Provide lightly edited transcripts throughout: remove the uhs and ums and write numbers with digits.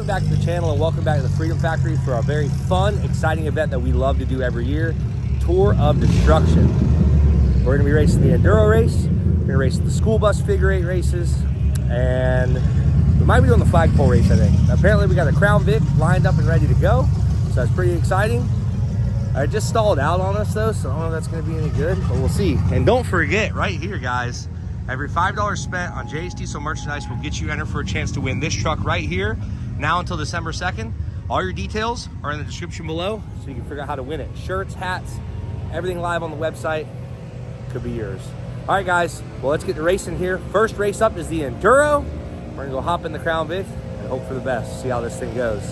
back to the channel and welcome back to the Freedom Factory for a very fun, exciting event that we love to do every year, Tour of Destruction. We're going to be racing the Enduro race, we're going to race the school bus figure 8 races, and we might be doing the Flagpole race, I think. Apparently we got a Crown Vic lined up and ready to go, so that's pretty exciting. I just stalled out on us though, so I don't know if that's going to be any good, but we'll see. And don't forget, right here guys, every $5 spent on Jay's Diesel merchandise will get you entered for a chance to win this truck right here, now until December 2nd. All your details are in the description below, so you can figure out how to win it. Shirts, hats, everything live on the website could be yours. All right, guys, well, let's get to racing here. First race up is the Enduro. We're gonna go hop in the Crown Vic and hope for the best, see how this thing goes.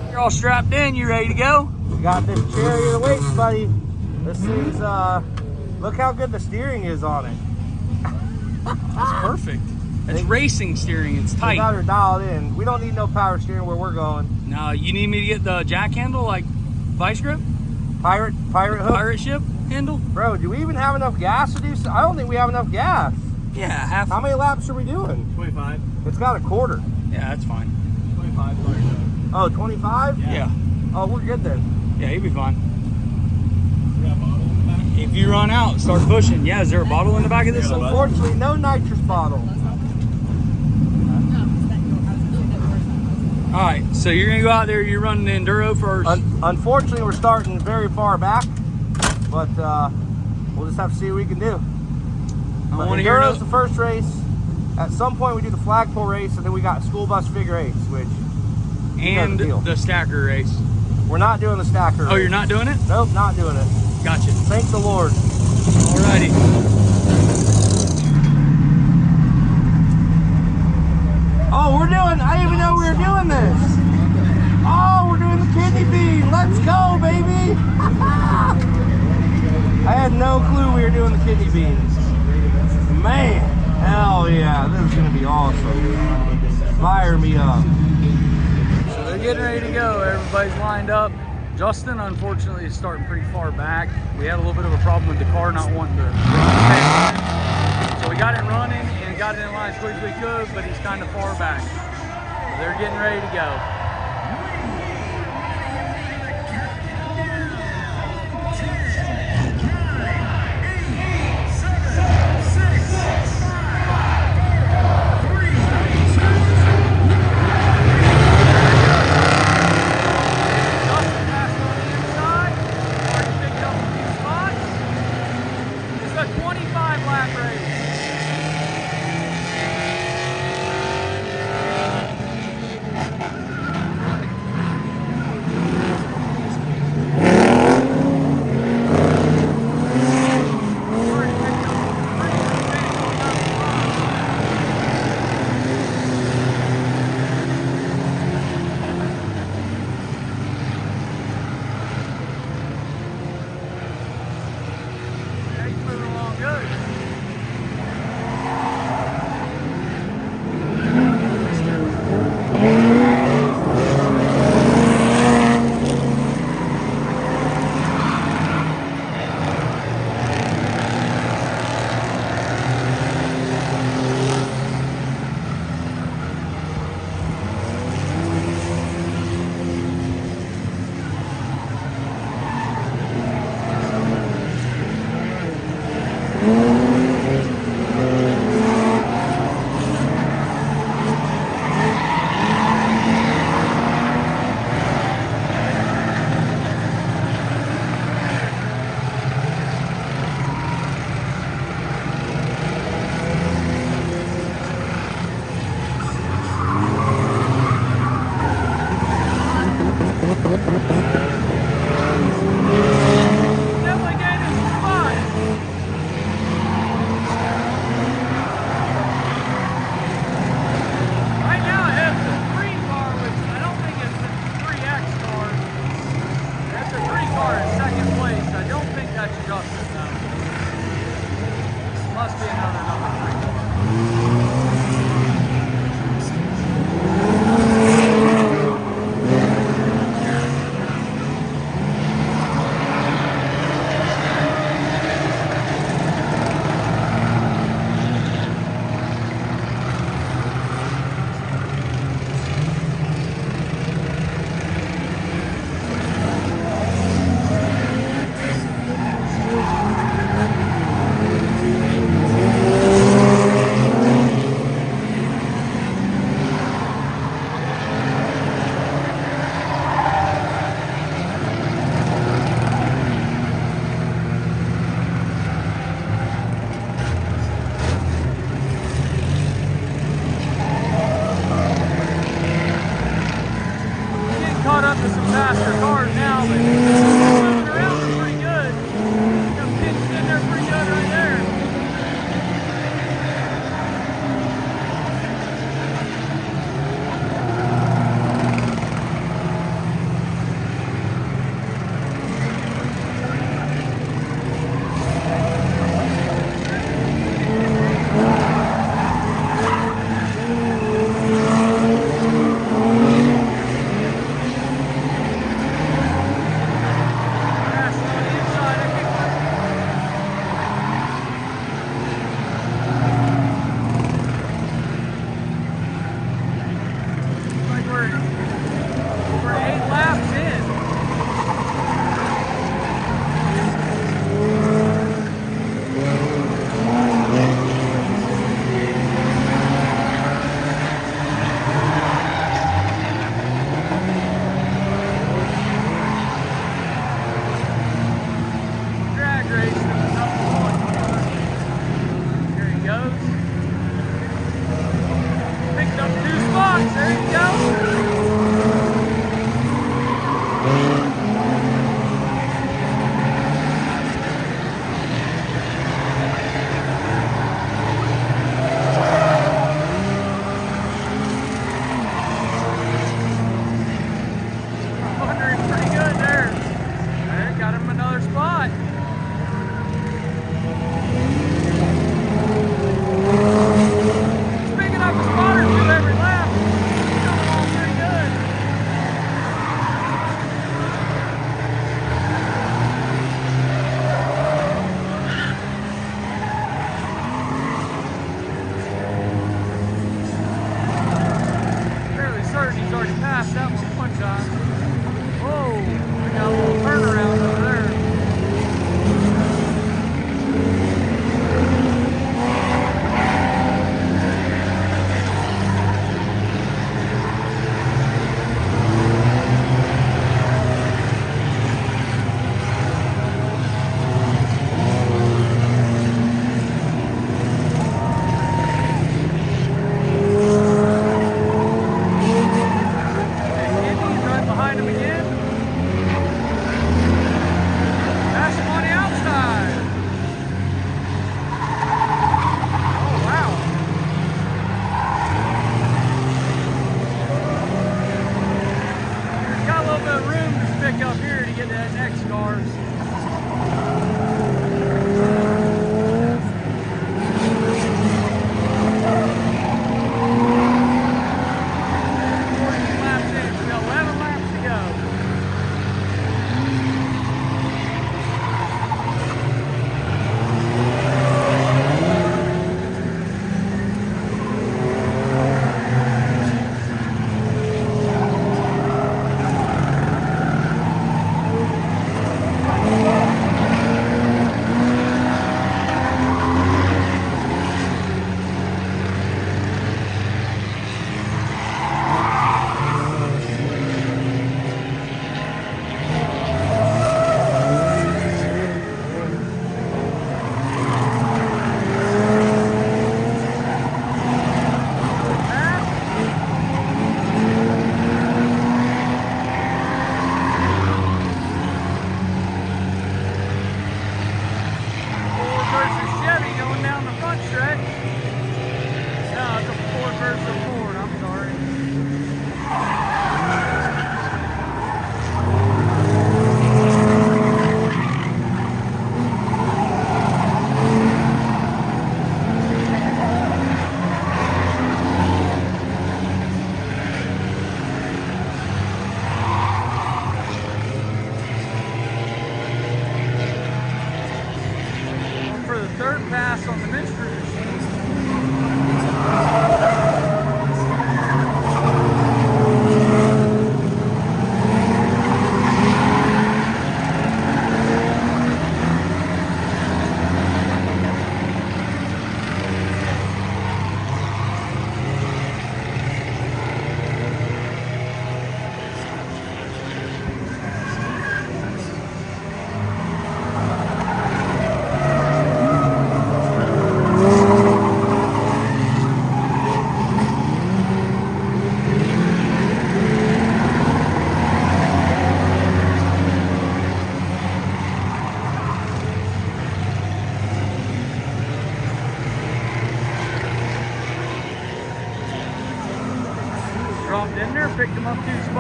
You're all strapped in, you ready to go? We got this chariot of weights, buddy. This thing's, look how good the steering is on it. That's perfect. That's racing steering, it's tight. We got her dialed in. We don't need no power steering where we're going. No, you need me to get the jack handle, like vice grip? Pirate hook? Pirate ship handle? Bro, do we even have enough gas to do so? I don't think we have enough gas. Yeah, half. How many laps are we doing? 25. It's got a quarter. Yeah, that's fine. 25. Oh, 25? Yeah. Oh, we're good then. Yeah, you'll be fine. We got a bottle in the back? If you run out, start pushing. Yeah, is there a bottle in the back of this? Unfortunately, no nitrous bottle. All right, so you're gonna go out there, you're running the Enduro first. Unfortunately, we're starting very far back, but we'll just have to see what we can do. I want to hear Enduro's the first race. At some point, we do the Flagpole race, and then we got school bus figure 8s, which and the stacker race. We're not doing the stacker race. Oh, you're not doing it? Nope, not doing it. Gotcha. Thank the Lord. Alrighty. Oh, I didn't even know we were doing this. Oh, we're doing the kidney bean. Let's go, baby. I had no clue we were doing the kidney beans. Man, hell yeah, this is gonna be awesome. Fire me up. So they're getting ready to go. Everybody's lined up. Justin, unfortunately, is starting pretty far back. We had a little bit of a problem with the car not wanting to run fast. So we got it running and got it in line as quick as we could, but he's kind of far back. So they're getting ready to go. faster cars now, but moving around are pretty good. Got pinched in there pretty good right there.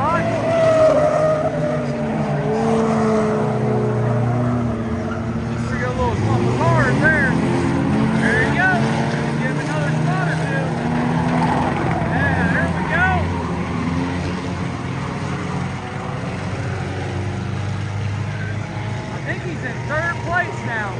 spot. We got a little clump of cars there. There you go. Give him another spot or two. Yeah, there we go. I think he's in third place now.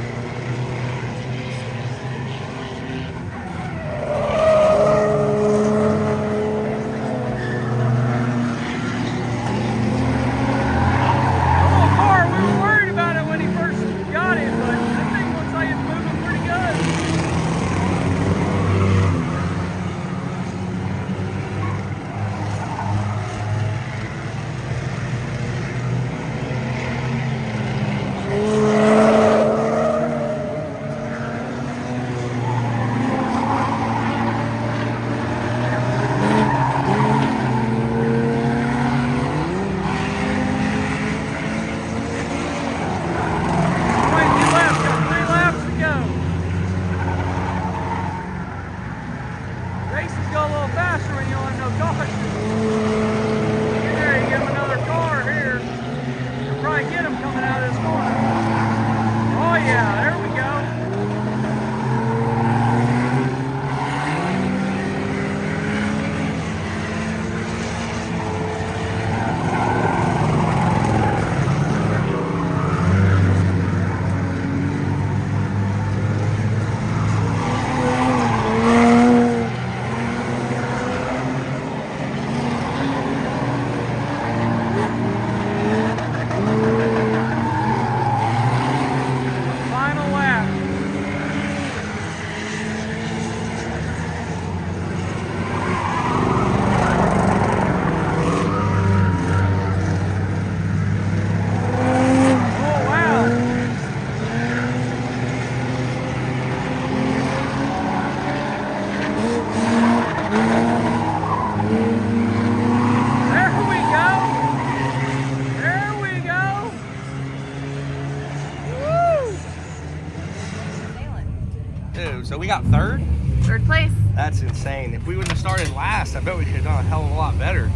So we got third? Third place. That's insane. If we would have started last, I bet we could have done a hell of a lot better.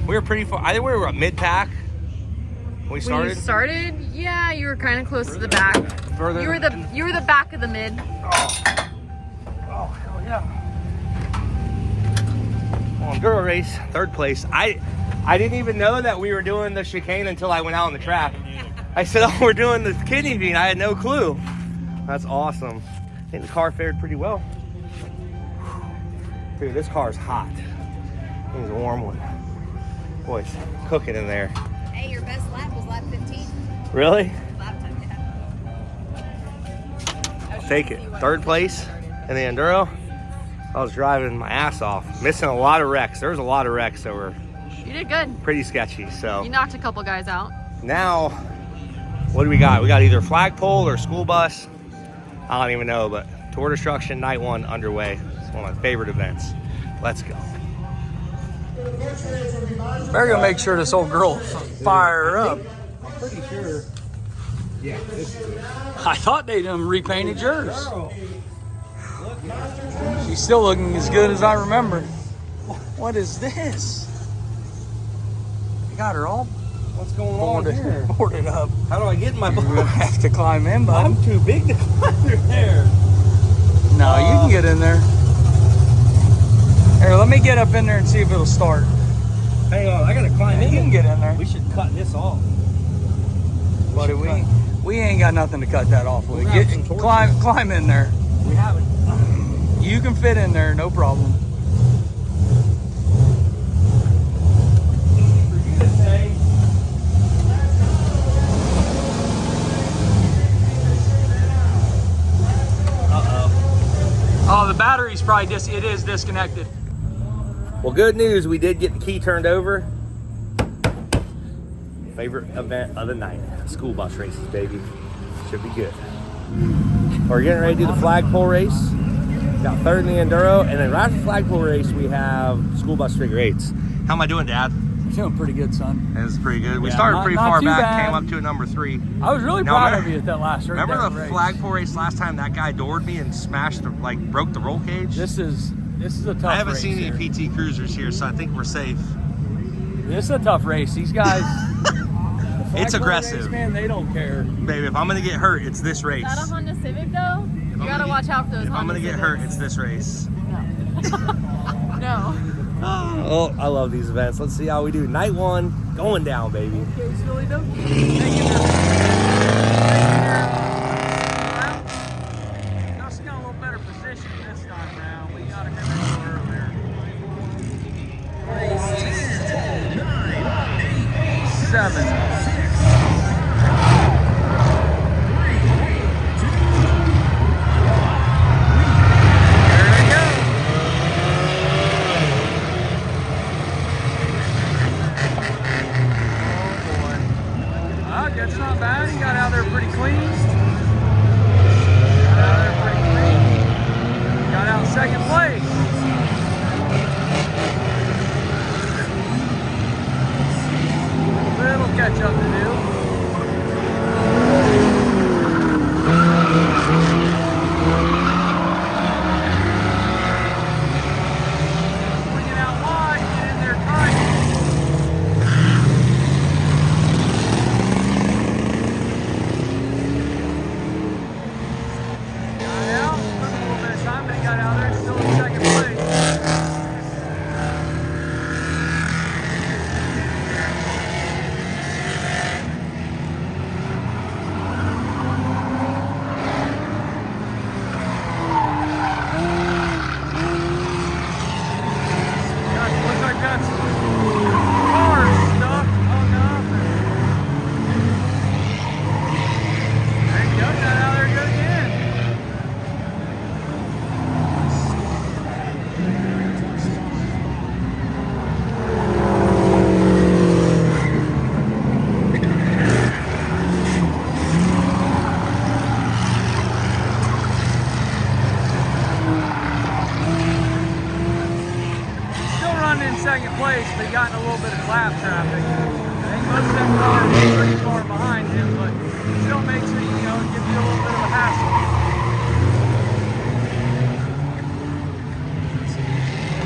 We were pretty far. I think we were at mid-pack when we started. When you started, yeah, you were kind of close to the back. Further. You were the back of the mid. Oh hell yeah. Well, Enduro race, third place. I didn't even know that we were doing the chicane until I went out on the track. I said, oh, we're doing the kidney bean. I had no clue. That's awesome. I think the car fared pretty well. Dude, this car's hot. It's a warm one. Boy, it's cooking in there. Hey, your best lap was lap 15. Really? Lap time, yeah. I'll take it. Third place in the Enduro. I was driving my ass off. Missing a lot of wrecks. There was a lot of wrecks that were You did good. pretty sketchy. So You knocked a couple guys out. now, what do we got? We got either flagpole or school bus. I don't even know, but Tour Destruction Night 1 underway. It's one of my favorite events. Let's go. Better go make sure this old girl fire her up. I'm pretty sure. Yeah, this is it. I thought they done repainted yours. She's still looking as good as I remember. What is this? They got her all What's going on here? boarded up. How do I get in my You're gonna box? have to climb in, bud. I'm too big to climb through there. No, you can get in there. Here, let me get up in there and see if it'll start. Hang on, I gotta climb You in. can get in there. We should cut this off. Buddy, we ain't got nothing to cut that off with. We'll grab some torches. Climb in there. We haven't. You can fit in there, no problem. For you to say. Oh, the battery's probably it is disconnected. Well, good news. We did get the key turned over. Favorite event of the night. School bus races, baby. Should be good. We're getting ready to do the flagpole race. Got third in the Enduro. And then right after the flagpole race, we have school bus figure eights. How am I doing, Dad? Feeling pretty good, son. It's pretty good. We Yeah, started not- pretty not far too back, bad. came up to a number 3. I was really Now, proud remember- of you at that last race. Remember the flagpole race last time that guy doored me and smashed, broke the roll cage? This is a tough I haven't race seen any here. PT cruisers here, so I think we're safe. This is a tough race. These guys, It's Flagpole aggressive. race, man, they don't care. Baby, if I'm gonna get hurt, it's this race. Is that a Honda Civic though? You gotta watch out for those If I'm Honda gonna get Civics. hurt, it's this race. No. Oh, I love these events. Let's see how we do. Night 1, going down, baby. Okay, silly donkey. Just got a little better position this time around. We got him in there earlier. 7. That's not bad. He got out there pretty clean. Got out there pretty clean. Got out second place. Little catch up to do. Swinging out wide, get in there tight. Got out there, still in second place. Looks like got some cars stuck hung up. There you go, got out there good again. In second place, but got in a little bit of lap traffic. I think most of them cars are pretty far behind him, but still makes it, you know, gives you a little bit of a hassle.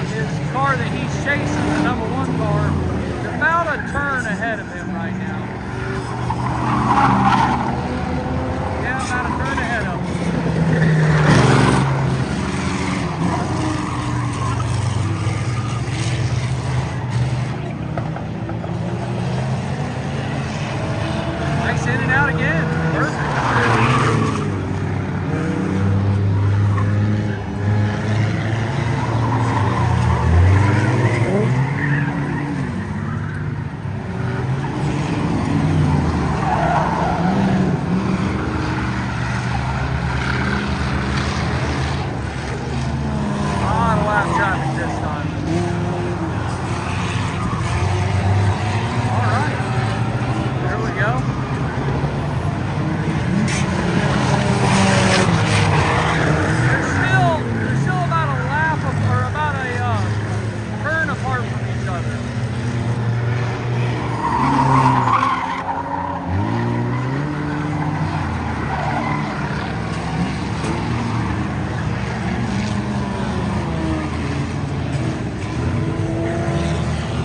His car that he's chasing, the number 1 car, is about a turn ahead of him right now. Yeah, about a turn ahead of him. In and out again. Perfect. A lot of lap traffic this time. All right. There we go. They're still about a lap or about a turn apart from each other.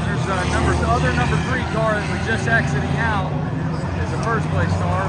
There's other number 3 car that was just exiting out is the first place car.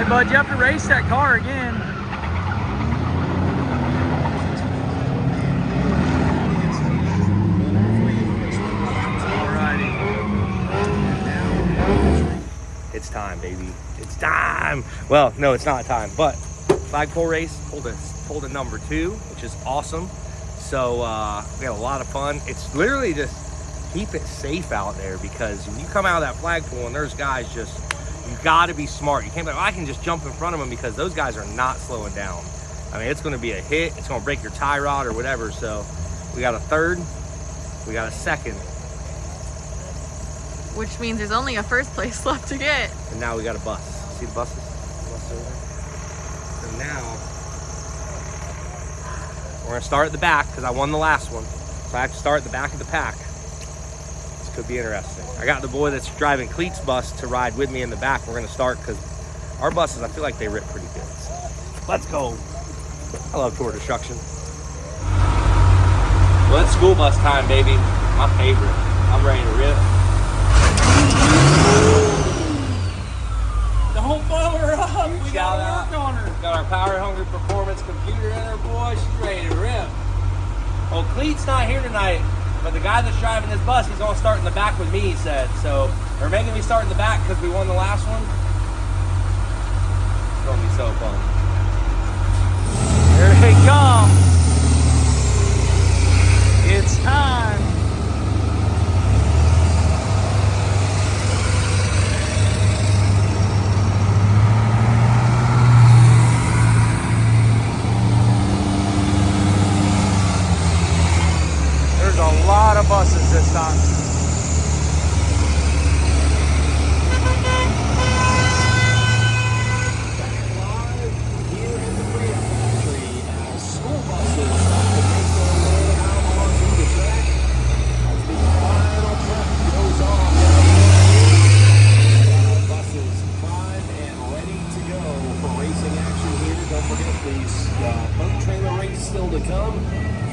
Hey, bud, you have to race that car again. Alrighty. It's time, baby. It's time. Well, no, it's not time, but flagpole race pulled a number 2, which is awesome. So we had a lot of fun. It's literally just keep it safe out there, because when you come out of that flagpole and there's guys just, you got to be smart. You can't be like, oh, I can just jump in front of them, because those guys are not slowing down. I mean, it's going to be a hit. It's going to break your tie rod or whatever. So we got a third, we got a second, Which means there's only a first place left to get. and now we got a bus. See the buses? Bus over there? So now we're going to start at the back, because I won the last one. So I have to start at the back of the pack. This could be interesting. I got the boy that's driving Cleet's bus to ride with me in the back. We're going to start, because our buses, I feel like they rip pretty good. So let's go. I love tour destruction. Well, it's school bus time, baby. My favorite. I'm ready to rip. Don't blow her up. We Shout gotta out. work on her. Got our Power Hungry Performance computer in her, boy. She's ready to rip. Well, Cleet's not here tonight, but the guy that's driving this bus, he's going to start in the back with me, he said. So they're making me start in the back because we won the last one. It's going to be so fun. Here they come. It's time. There's a lot of buses this time.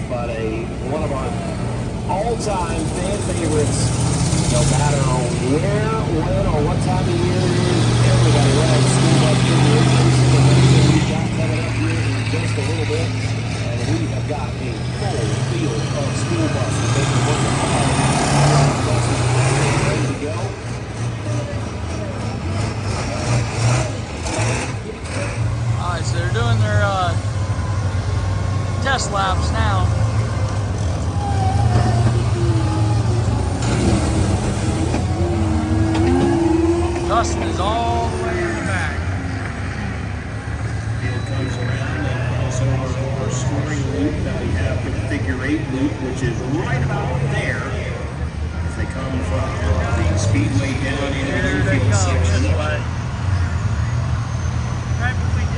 But one of our all-time fan favorites, no matter where, when, or what time of year it is, everybody loves school bus figure racing. The racing we've got coming up here in just a little bit, and we have got a full field of school buses. They can work hard. Buses ready to go. All right, so they're doing their test laps now. Dustin is all the way in the back. Field comes around and also our scoring loop that we have for the figure 8 loop, which is right about there as they come from the speedway down into the infield section. Right between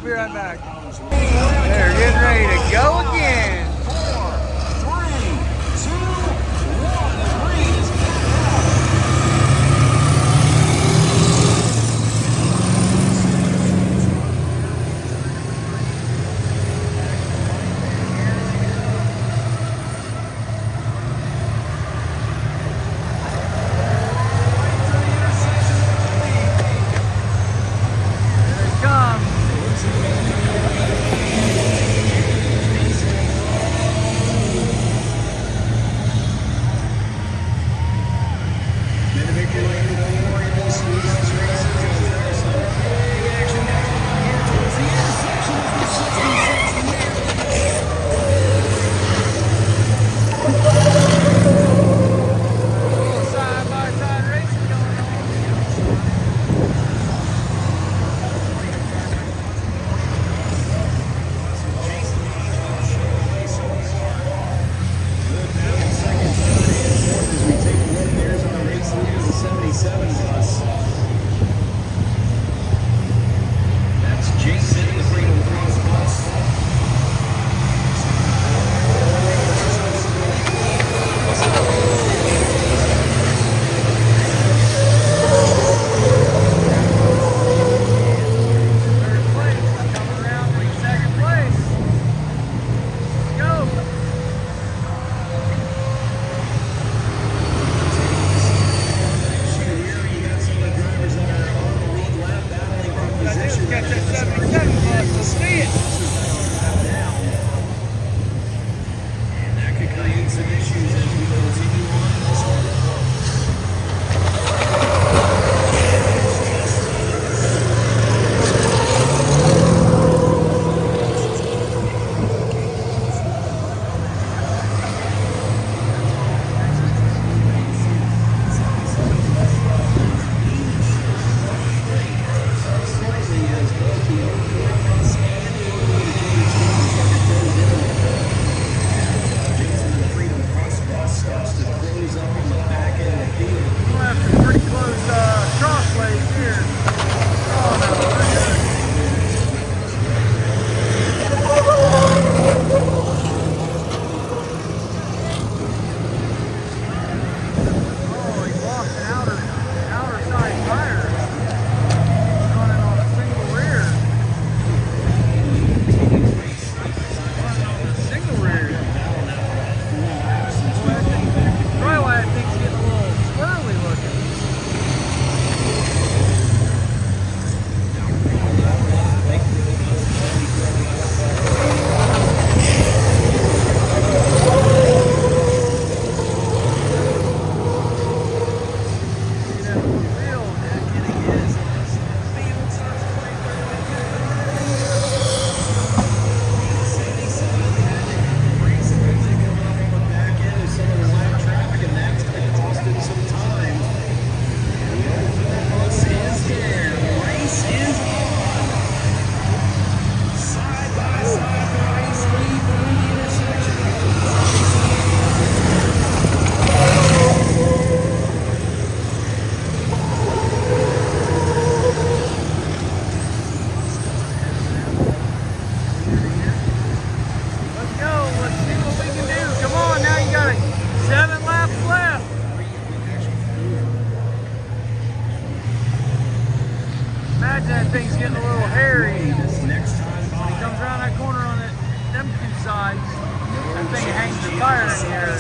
be right back. They're getting ready to go again. 4, 3, 2, 1. Green is That thing's getting a little hairy. When he comes around that corner on them two sides, that thing hangs the tire in here.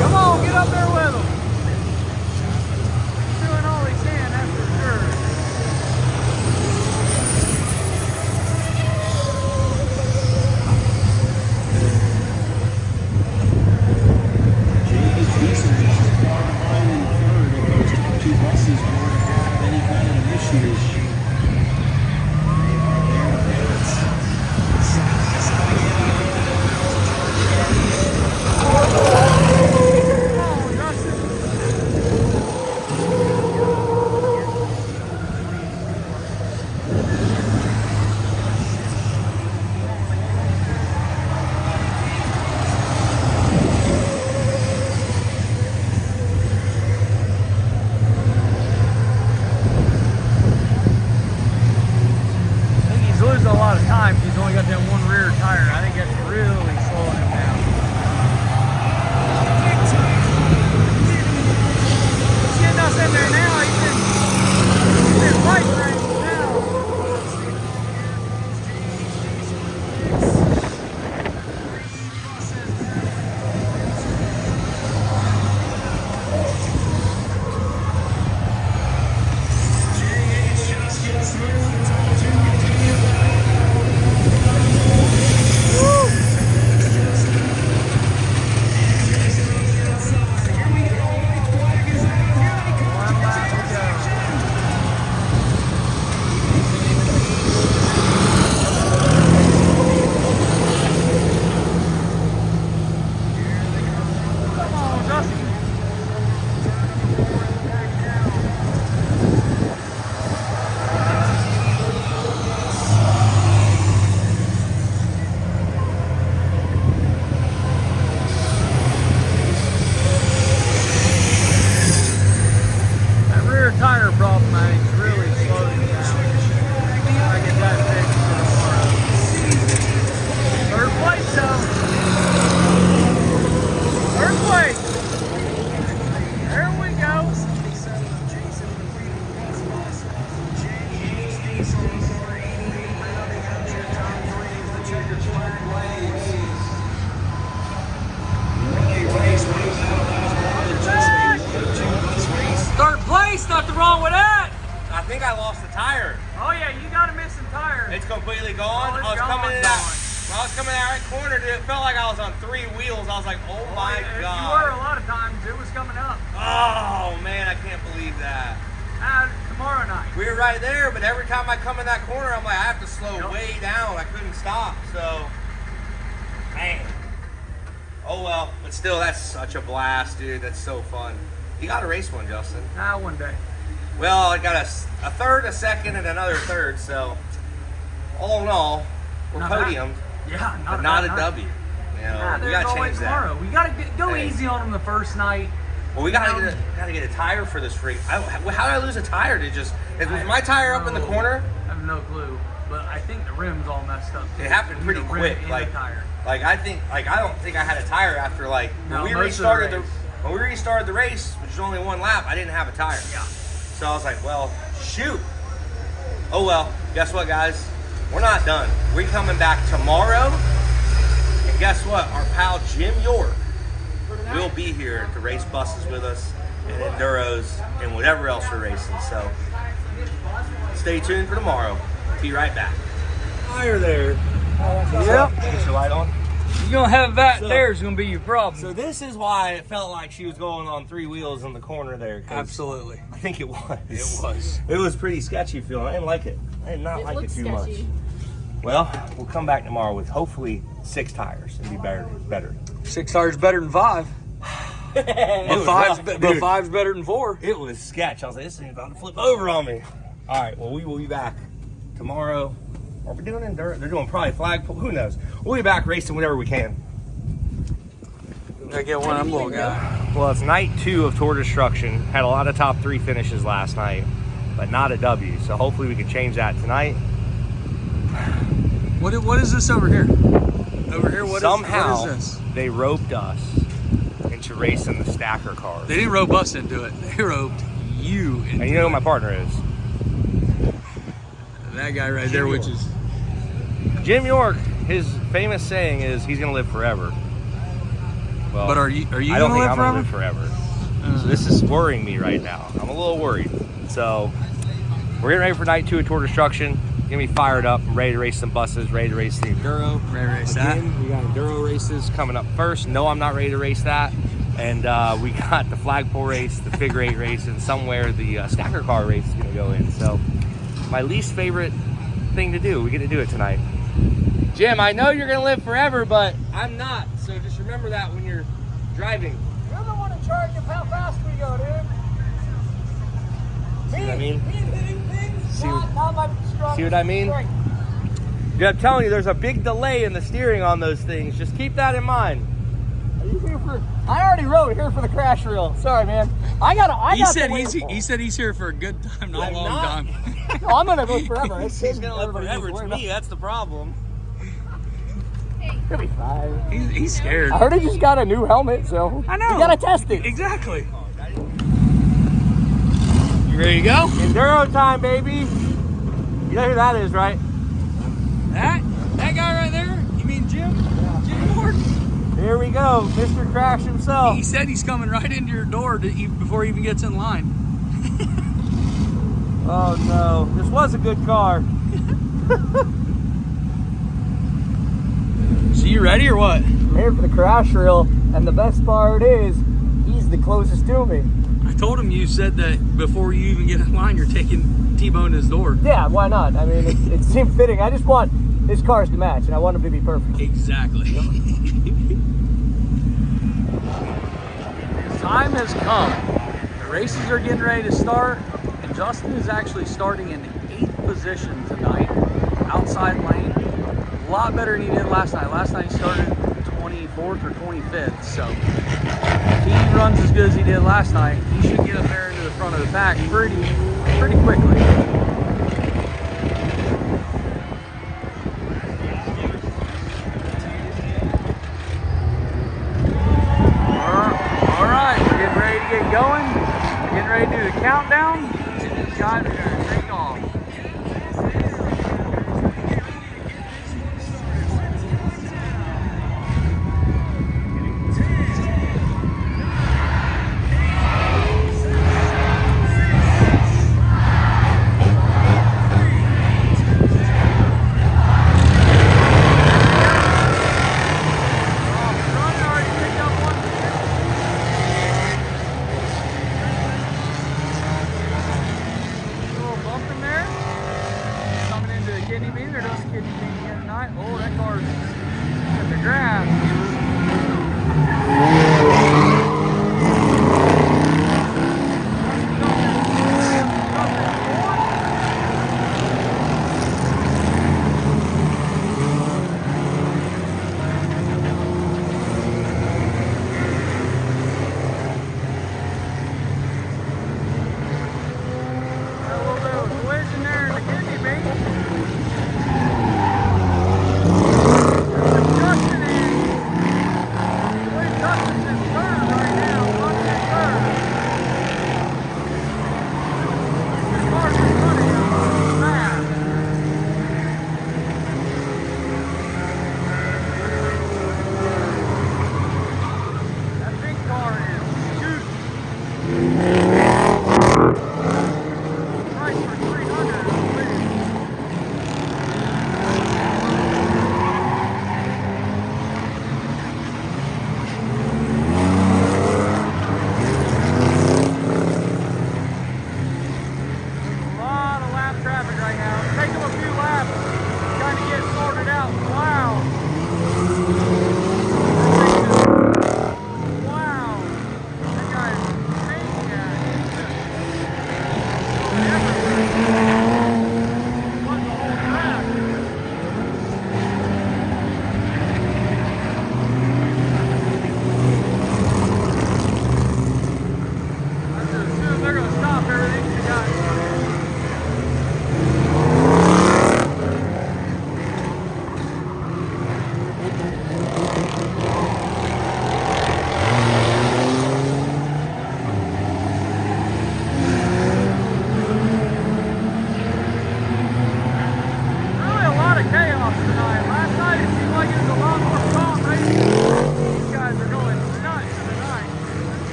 Come on, get up there with him. He's doing all he can, that's for sure. decent, far behind in third if those top two buses were to have any kind of an issue. think I lost the tire. Oh yeah, you got a missing tire. It's completely gone. Oh, it's I was gone, coming in that. When I was coming in that right corner, dude, it felt like I was on 3 wheels. I was like, oh my You God. were a lot of times. It was coming up. Oh man, I can't believe that. Tomorrow night. We were right there, but every time I come in that corner, I'm like, I have to slow way down. I couldn't stop, so, man. Oh well, but still, that's such a blast, dude. That's so fun. You got to race one, Justin. One day. Well, I got a third, a second, and another third, so all in all, we're podiumed, Yeah, but not a W. You know, we got to change that. We got to go easy on them the first night. Well, we gotta get a tire for this freak. How did I lose a tire? Was my tire up in the corner? I have no clue, but I think the rim's all messed up too. It happened pretty quick. I don't think I had a tire after when we restarted the race, which was only 1 lap. I didn't have a tire. Yeah. So I was like, well, shoot. Oh well. Guess what, guys? We're not done. We're coming back tomorrow, and guess what? Our pal Jim York will be here to race buses with us and enduros and whatever else we're racing. So stay tuned for tomorrow. Be right back. Fire there. Yep. Get your light on. You're gonna have that there's gonna be your problem. So this is why it felt like she was going on 3 wheels in the corner there. Absolutely. I think it was. It was. It was pretty sketchy feeling. I didn't like it. I did not like it too much. sketchy. Well, we'll come back tomorrow with hopefully 6 tires and be better. 6 tires better than 5. But five's better than 4. It was sketch. I was like, this thing's about to flip over on me. All right, well, we will be back tomorrow. Are we doing Enduro? They're doing probably Flagpole. Who knows? We'll be back racing whenever we can. I get one of them little guy. Well, it's night 2 of Tour Destruction. Had a lot of top 3 finishes last night, but not a W. So hopefully we can change that tonight. What is this over here? Over here, what Somehow, is this? they roped us into racing the stacker car. They didn't rope us into it. They roped you into it. And you know who my partner is? That guy right there, which is... Jim York. His famous saying is he's going to live forever. Well, But are you I don't gonna think I'm going live to live forever? forever. So this is worrying me right now. I'm a little worried. So we're getting ready for night 2 of Tour Destruction. Getting me fired up. I'm ready to race some buses, ready to race the Enduro. Ready to race that. We got Enduro races coming up first. No, I'm not ready to race that. And we got the Flagpole race, the figure 8 race, and somewhere the stacker car race is going to go in. So my least favorite thing to do. We get to do it tonight. Jim, I know you're going to live forever, but I'm not. So just remember that when you're driving. You're the one in charge of how fast we go, dude. See what I mean? See Not see what I mean? Yeah, I'm telling you, there's a big delay in the steering on those things. Just keep that in mind. Are you here for? I already rode here for the crash reel. Sorry, man. He said he's here for a good time, not a long time. No, I'm gonna live forever. He's gonna live forever. It's me. That's the problem. He'll be fine. He's scared. I heard he just got a new helmet, so I know. we gotta test it. Exactly. You ready to go? Enduro time, baby. You know who that is, right? That guy right there? You mean Jim? Yeah. Jim York? Here we go, Mr. Crash himself. He said he's coming right into your door before he even gets in line. Oh no, this was a good car. So you ready or what? I'm here for the crash reel, and the best part is, he's the closest to me. I told him you said that before you even get in line, you're taking T-Bone his door. Yeah, why not? I mean, it seemed fitting. I just want his cars to match, and I want them to be perfect. Exactly. Time has come. The races are getting ready to start, and Justin is actually starting in 8th position tonight, outside lane. A lot better than he did last night. Last night he started 24th or 25th, so if he runs as good as he did last night, he should get up there into the front of the pack pretty quickly. All right, we're getting ready to get going. We're getting ready to do the countdown, and these guys are going to take off. kidney bean here tonight. Oh, that car's at the grass.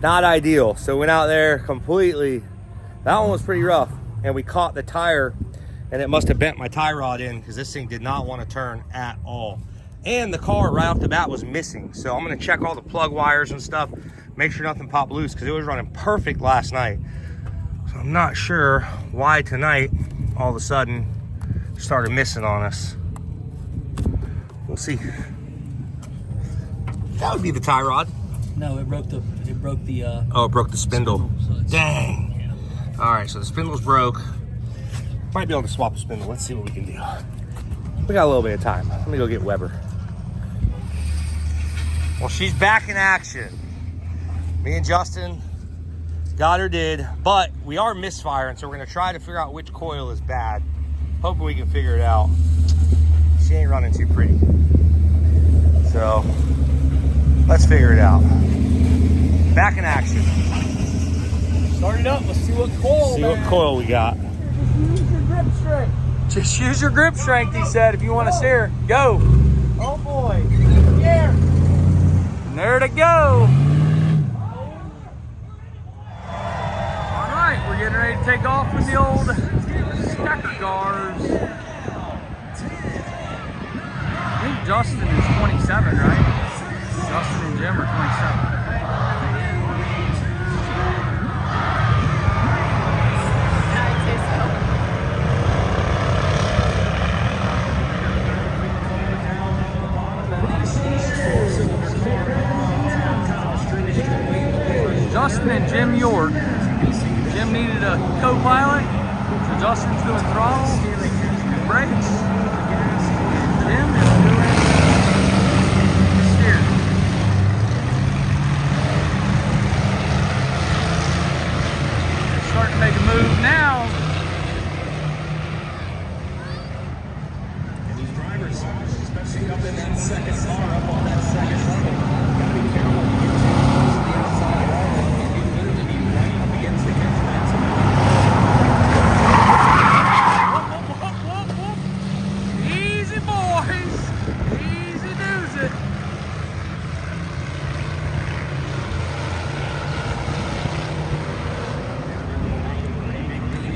Not ideal. So went out there completely. That one was pretty rough, and we caught the tire, and it must have bent my tie rod in because this thing did not want to turn at all. And the car right off the bat was missing. So I'm gonna check all the plug wires and stuff, make sure nothing popped loose, because it was running perfect last night. So I'm not sure why tonight all of a sudden started missing on us. We'll see. That would be the tie rod. No, it broke the Oh, it broke the spindle. so Dang. yeah. All right, so the spindle's broke. Might be able to swap a spindle. Let's see what we can do. We got a little bit of time. Let me go get Weber. Well, she's back in action. Me and Justin got her did, but we are misfiring, so we're gonna try to figure out which coil is bad. Hoping we can figure it out. She ain't running too pretty. So let's figure it out. Back in action. Start it up. Let's see what coil. See what coil we got. Use your grip strength. Just use your grip strength, he said, if you want to steer. Go. Oh boy. Yeah. There to go. All right, we're getting ready to take off with the old stacker cars. I think Justin is 27, right? Justin and Jim are 27. Justin and Jim York. Jim needed a co-pilot, so Justin's doing throttle, brakes. Jim is doing steering. They're starting to make a move now. And these drivers, especially up in that second car, up on that second level, gotta be careful. You get close to the outside wall, and you literally be right up against the catch fence. Easy, boys. Easy does it.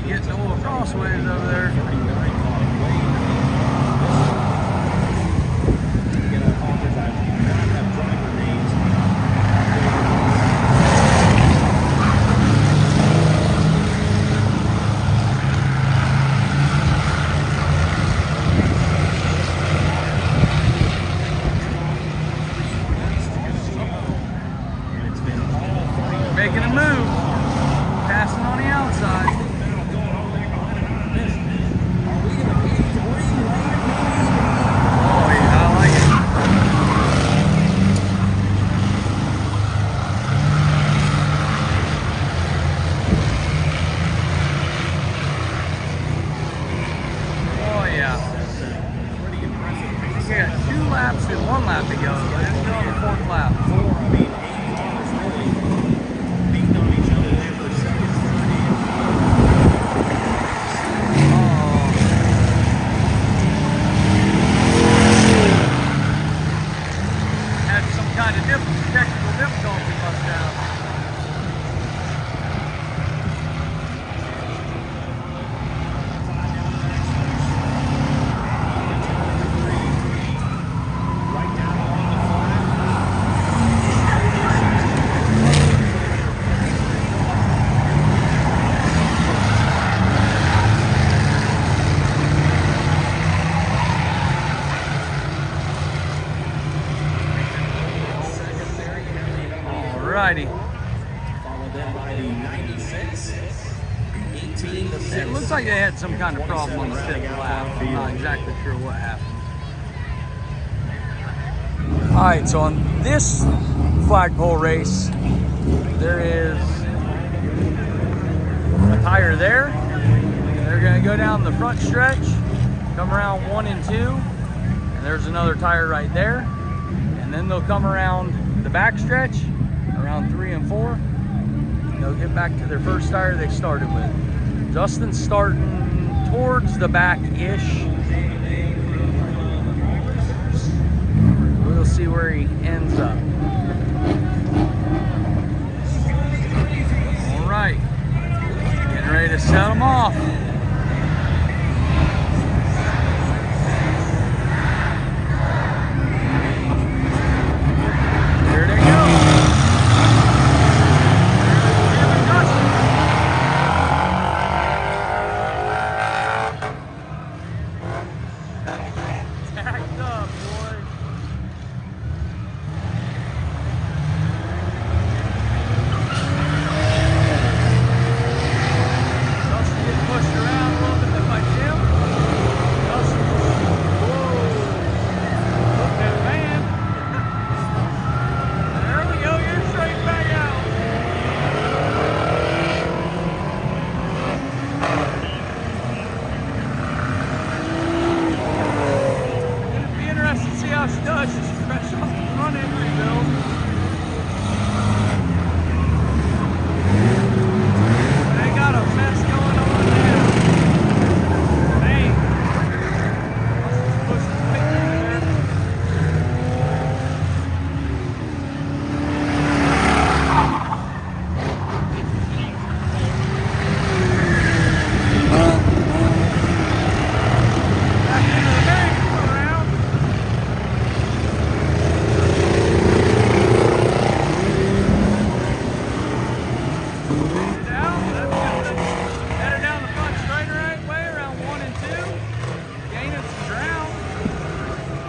Getting a little crossways over there. Making a move, passing on the outside. Oh yeah, I like it. Oh yeah. We got 2 laps and 1 lap to go, but it's still on the 4th lap. Kind of technical difficulty must have. Right down along the flat. Alrighty. Followed then by the 96, 18 to 6. It looks like they had some kind of problem on the 5th lap. I'm not exactly sure what happened. Alright, so on this flagpole race, there is a tire there. They're going to go down the front stretch, come around 1 and 2, and there's another tire right there. And then they'll come around the back stretch, around 3 and 4. They'll get back to their first tire they started with. Justin's starting towards the back-ish. We'll see where he ends up. All right, getting ready to set them off. Here they go. Tacked up, boy. Justin getting pushed around a little bit by Jim. Justin, whoa, look at that man. There we go, you're straight back out. It'd be interesting to see how she does. She's fresh off the front end rebuild. They got a mess going on now. Man. Push the quick there. Back into the merry-go-round. Headed down the front straight right way around 1 and 2. Gaining some ground.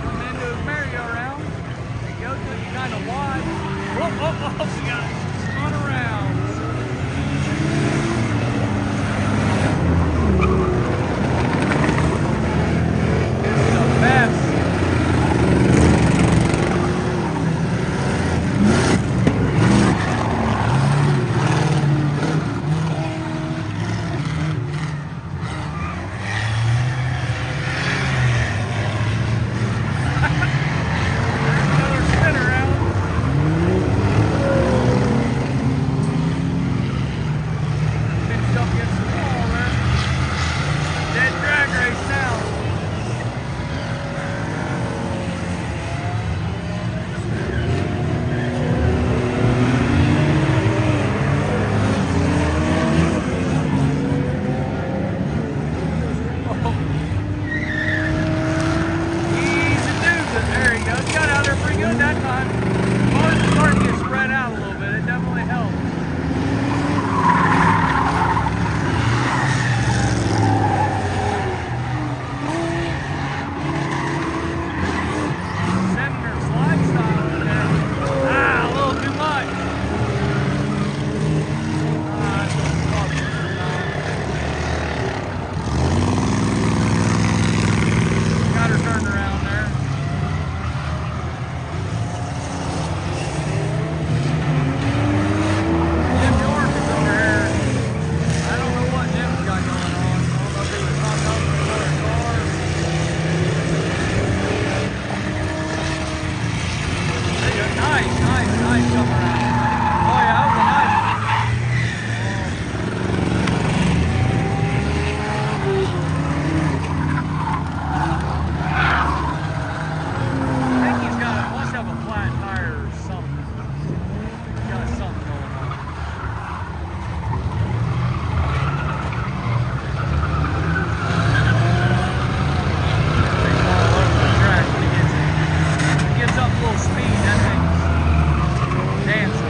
Coming into his merry-go-round. He goes kind of wide. Whoop, whoop, whoop. We got spun around. out a little bit. It definitely helps. Dance.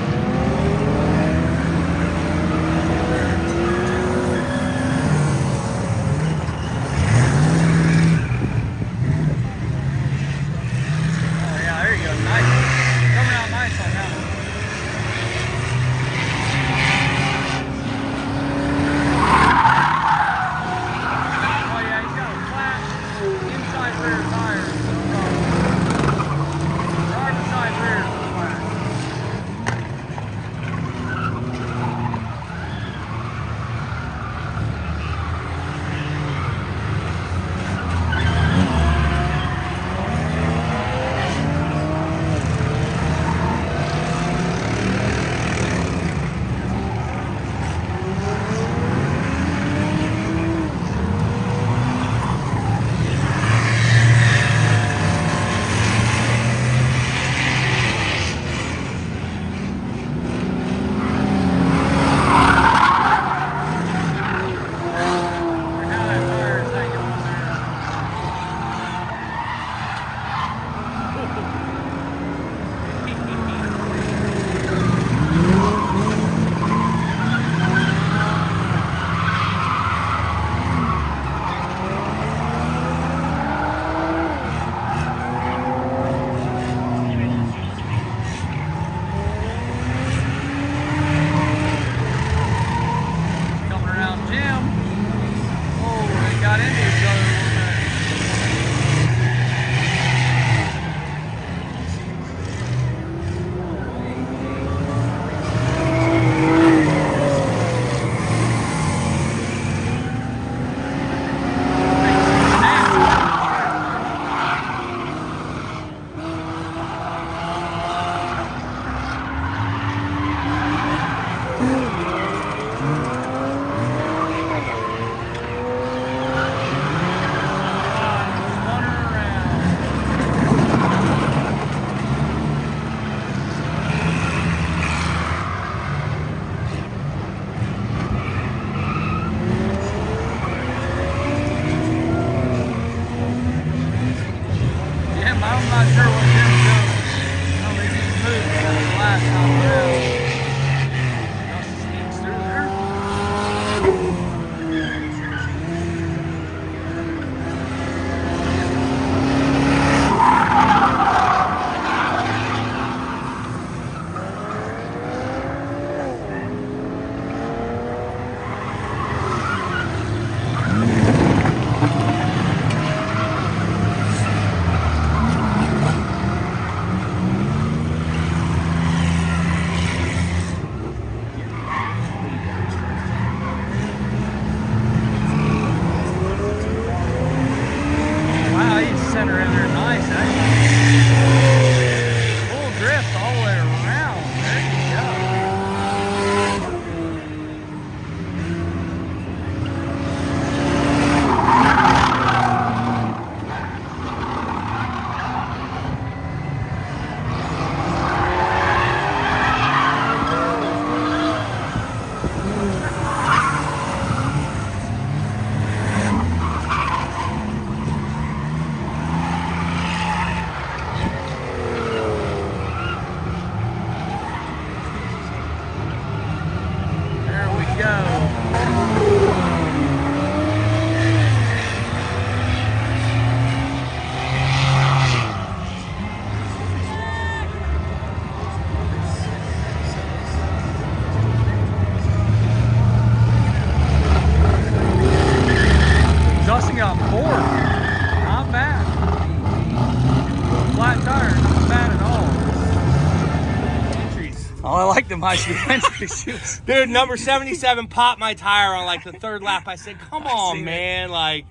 Oh, I like the high speed entry shoes. Dude, number 77 popped my tire on like the third lap. I said, come on, man. Like,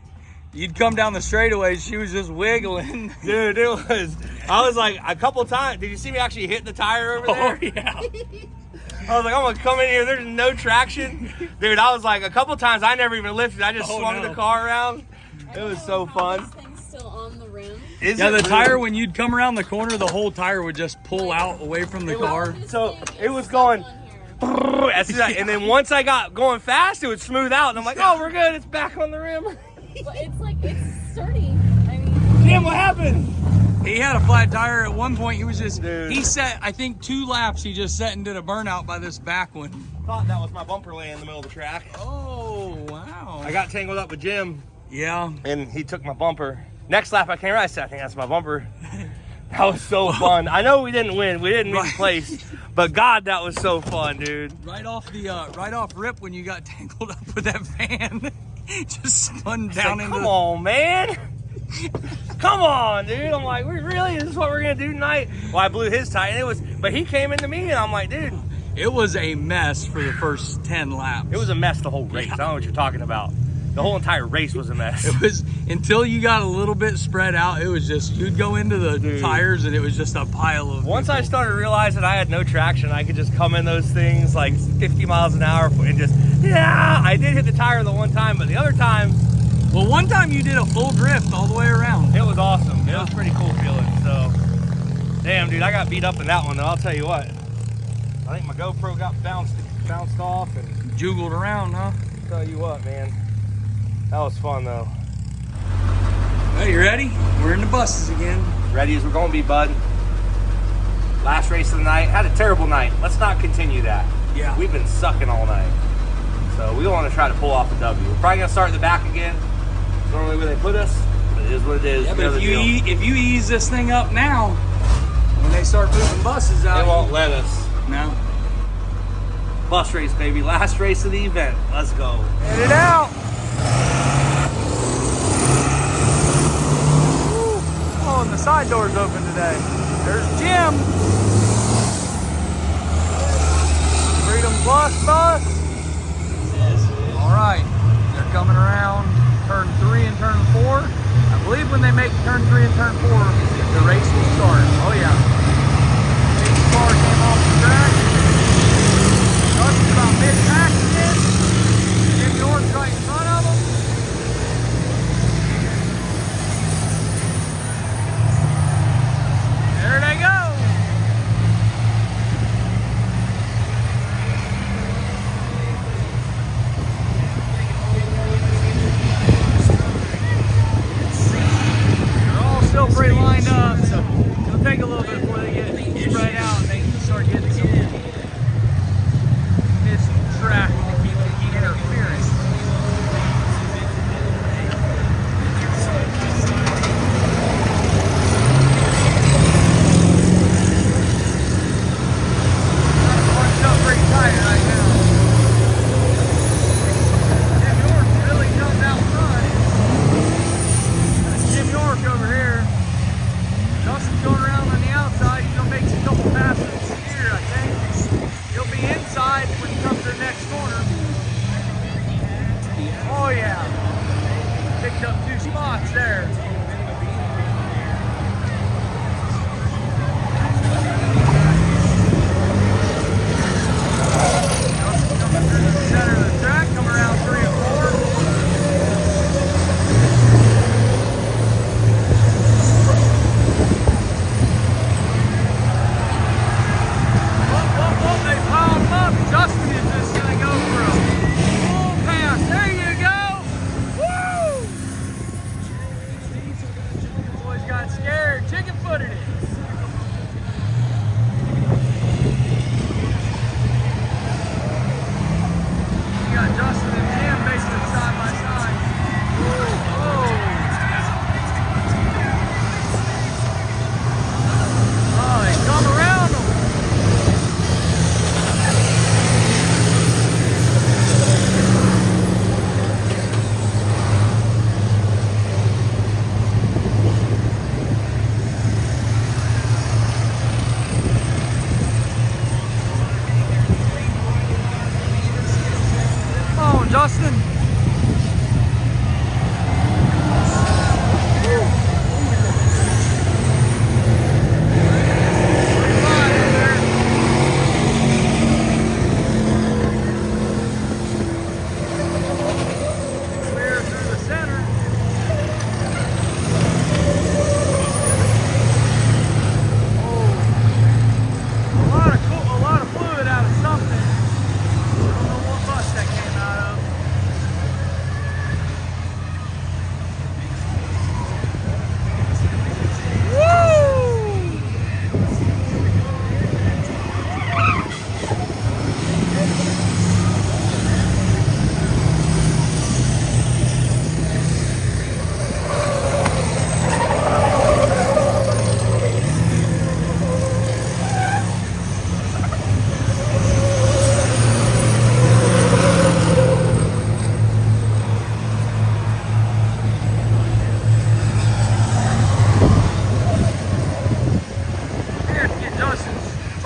you'd come down the straightaway, she was just wiggling. Dude, I was like a couple times. Did you see me actually hit the tire over there? Oh, yeah. I was like, I'm gonna come in here, there's no traction. Dude, I was like, a couple times I never even lifted. I just swung the car around. It was so fun. This thing's still on the rim. Yeah, the tire, when you'd come around the corner, the whole tire would just pull out away from the car. So it was going, and then once I got going fast, it would smooth out. And I'm like, oh, we're good. It's back on the rim. But it's like, it's sturdy. I mean, Damn, what happened? He had a flat tire at one point. He was just, Dude. he set, I think 2 laps, he just set and did a burnout by this back one. Thought that was my bumper laying in the middle of the track. Oh, wow. I got tangled up with Jim, Yeah. and he took my bumper. Next lap, I came right. I said, I think that's my bumper. That was so fun. I know we didn't win. We didn't win place, but God, that was so fun, dude. Right off rip when you got tangled up with that van, just spun down into. Come on, man. Come on, dude. I'm like, really? This is what we're gonna do tonight? Well, I blew his tire, and it was, but he came into me, and I'm like, dude. It was a mess for the first 10 laps. It was a mess the whole race. I don't know what you're talking about. The whole entire race was a mess. It was, until you got a little bit spread out, it was just, you'd go into the tires and it was just a pile of Once I people. started realizing I had no traction, I could just come in those things like 50 miles an hour and just, yeah, I did hit the tire the one time, but the other time, well, one time you did a full drift all the way around. it was awesome. It was pretty cool feeling. So, damn, dude, I got beat up in that one, though. I'll tell you what. I think my GoPro got bounced off, and Juggled around, huh? I'll tell you what, man. That was fun, though. Well, you ready? We're in the buses again. Ready as we're going to be, bud. Last race of the night. Had a terrible night. Let's not continue that. Yeah. We've been sucking all night. So we want to try to pull off a W. We're probably going to start in the back again. Normally where they put us, but it is what it is. Yeah, but if you ease this thing up now, when they start moving buses out, they won't let us. No. Bus race, baby. Last race of the event. Let's go. Headed out. Oh, and the side door's open today. There's Jim. Freedom Plus bus. All right, they're coming around turn 3 and turn 4. I believe when they make turn 3 and turn 4, the race will start. Oh yeah. Big car came off the track. Just about mid-pack again. Jim York's right in front of them. There they go. They're all still pretty lined up, so it'll take a little bit for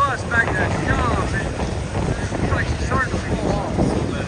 bus back to that shop, and it's like she's starting to fall off a little bit.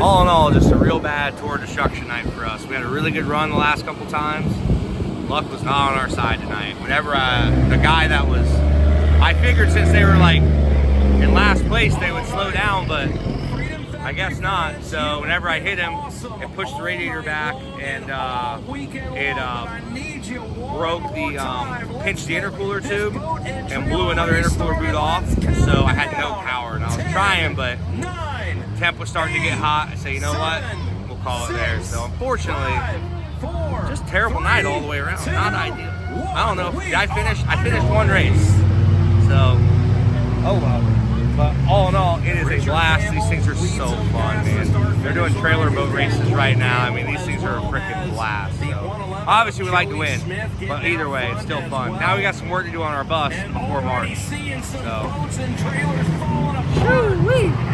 all in all, just a real bad tour of destruction night for us. We had a really good run the last couple times. Luck was not on our side tonight. Whenever the guy that was, I figured since they were like in last place, they would slow down, but I guess not. So whenever I hit him, it pushed the radiator back and it broke the, pinched the intercooler tube and blew another intercooler boot off. So I had no power and I was trying, but temp was starting to get hot. I said, you know what? We'll call it there. So unfortunately, just terrible night all the way around. Not ideal. I don't know. I finished one race. So, oh well. But all in all, it is a blast. These things are so fun, man. They're doing trailer boat races right now. I mean, these things are a freaking blast. So, obviously, we like to win, but either way, it's still fun. Now we got some work to do on our bus before March. So, woo-wee.